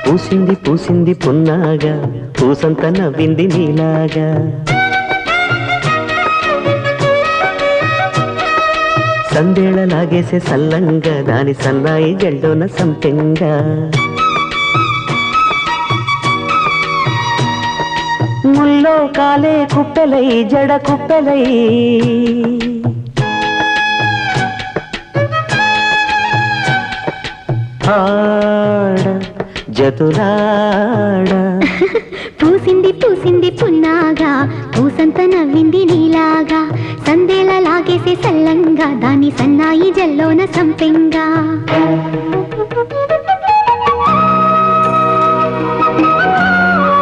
పూసింది పూసింది పున్నాగా పూసంత నవ్వింది నీలాగా సందేళ లాగేసే సల్లంగా దాని సన్నాయి జల్లోన సంపెంగా ముల్లో కాలే కుప్పెలై జడ కుప్పెలై ఆడ జతులాడ పూసింది పూసింది పున్నాగా పూసంత నవ్వింది నీలాగా సందేల లాగేసే సల్లంగా దాని సన్నాయి జల్లోన సంపెంగా